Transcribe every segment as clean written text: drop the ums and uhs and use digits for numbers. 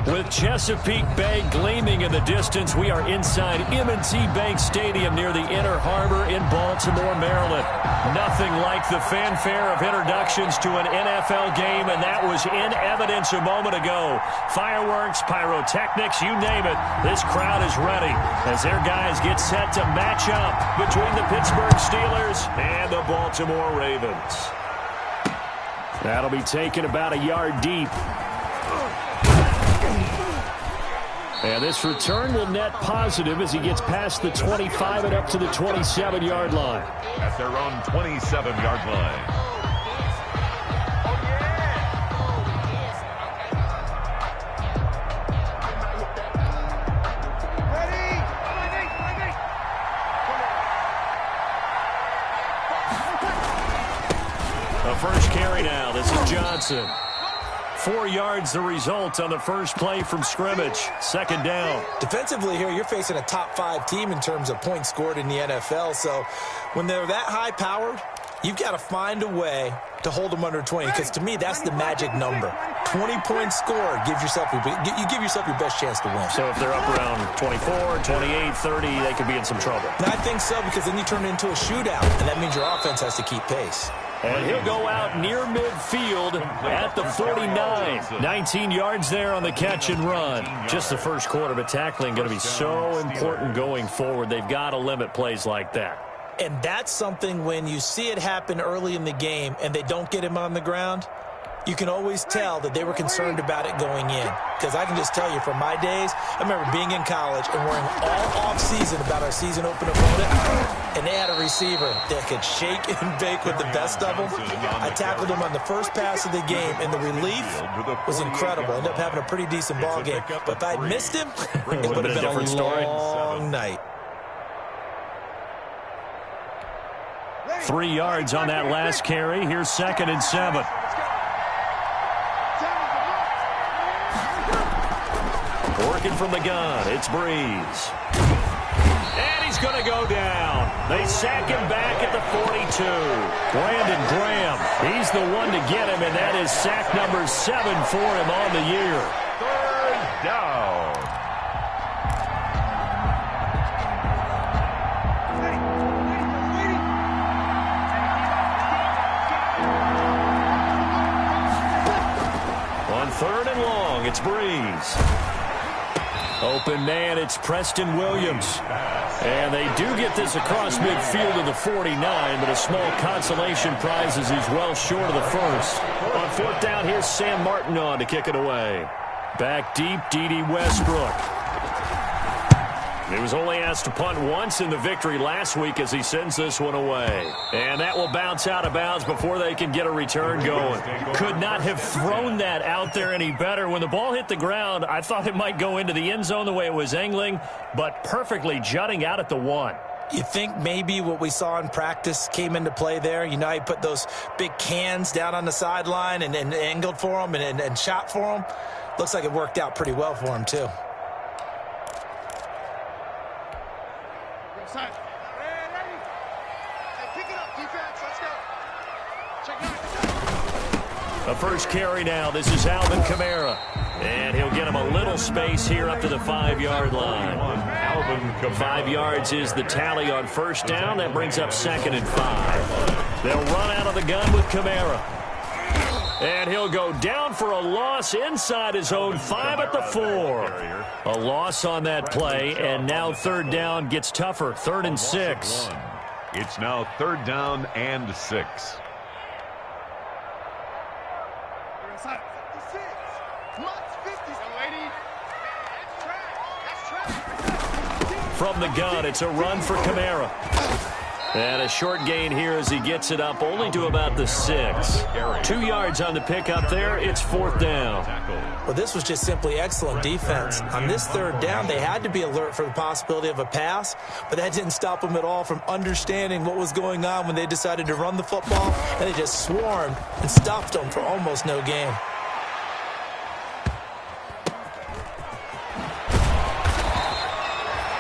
With Chesapeake Bay gleaming in the distance, we are inside M&T Bank Stadium near the Inner Harbor in Baltimore, Maryland. Nothing like the fanfare of introductions to an NFL game, and that was in evidence a moment ago. Fireworks, pyrotechnics, you name it. This crowd is ready as their guys get set to match up between the Pittsburgh Steelers and the Baltimore Ravens. That'll be taken about a yard deep. And this return will net positive as he gets past the 25 and up to the 27-yard line. At their own 27-yard line. The first carry now. This is Johnson. 4 yards the result on the first play from scrimmage. Second down. Defensively here, you're facing a top-5 team in terms of points scored in the NFL. So when they're that high-powered, you've got to find a way to hold them under 20. Because to me, that's the magic number. 20 points scored gives yourself you give yourself your best chance to win. So if they're up around 24, 28, 30, they could be in some trouble. And I think so, because then you turn it into a shootout, and that means your offense has to keep pace. And he'll go out near midfield at the 49. 19 yards there on the catch and run. Just the first quarter, but tackling going to be so important going forward. They've got to limit plays like that. And that's something when you see it happen early in the game and they don't get him on the ground, you can always tell that they were concerned about it going in. Because I can just tell you from my days, I remember being in college and worrying all off-season about our season open opponent, and they had a receiver that could shake and bake with the best of them. I tackled him on the first pass of the game, and the relief was incredible. Ended up having a pretty decent ball game. But if I'd missed him, it would have been a long night. 3 yards on that last carry. Here's 2nd and 7. Working from the gun, it's Breeze. And he's going to go down. They sack him back at the 42. Brandon Graham, he's the one to get him, and that is sack number 7 for him on the year. 3rd down. On 3rd and long, it's Breeze. Open man, it's Preston Williams. And they do get this across midfield to the 49, but a small consolation prize as he's well short of the first. On 4th down, here's Sam Martin on to kick it away. Back deep, D.D. Westbrook. He was only asked to punt once in the victory last week as he sends this one away. And that will bounce out of bounds before they can get a return going. Could not have thrown that out there any better. When the ball hit the ground, I thought it might go into the end zone the way it was angling, but perfectly jutting out at the 1. You think maybe what we saw in practice came into play there? You know, he put those big cans down on the sideline and angled for them and shot for them. Looks like it worked out pretty well for him, too. The first carry now. This is Alvin Kamara. And he'll get him a little space here up to the 5-yard line. Alvin Kamara. 5 yards is the tally on first down. That brings up 2nd and 5. They'll run out of the gun with Kamara. And he'll go down for a loss inside his own 5 at the 4. A loss on that play, and now 3rd down gets tougher. 3rd and 6. It's now 3rd down and 6. From the gun, it's a run for Kamara. And a short gain here as he gets it up only to about the 6. 2 yards on the pickup there. It's 4th down. Well, this was just simply excellent defense. On this 3rd down, they had to be alert for the possibility of a pass, but that didn't stop them at all from understanding what was going on when they decided to run the football, and they just swarmed and stopped them for almost no gain.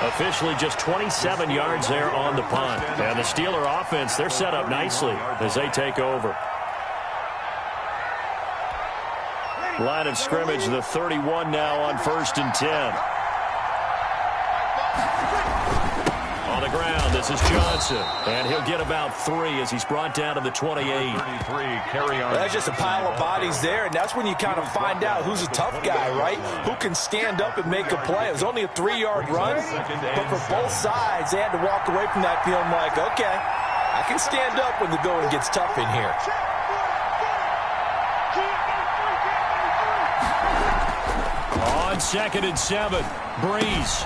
Officially just 27 yards there on the punt. And the Steeler offense, they're set up nicely as they take over. Line of scrimmage, the 31 now on 1st and 10. On the ground, this is Johnson. And he'll get about 3 as he's brought down to the 28. 33, carry on. That's just a pile of bodies there, and that's when you kind of find out who's a tough guy, right? Who can stand up and make a play. It was only a 3-yard run, but for both sides, they had to walk away from that feeling like, okay, I can stand up when the going gets tough in here. On 2nd and 7, Breeze.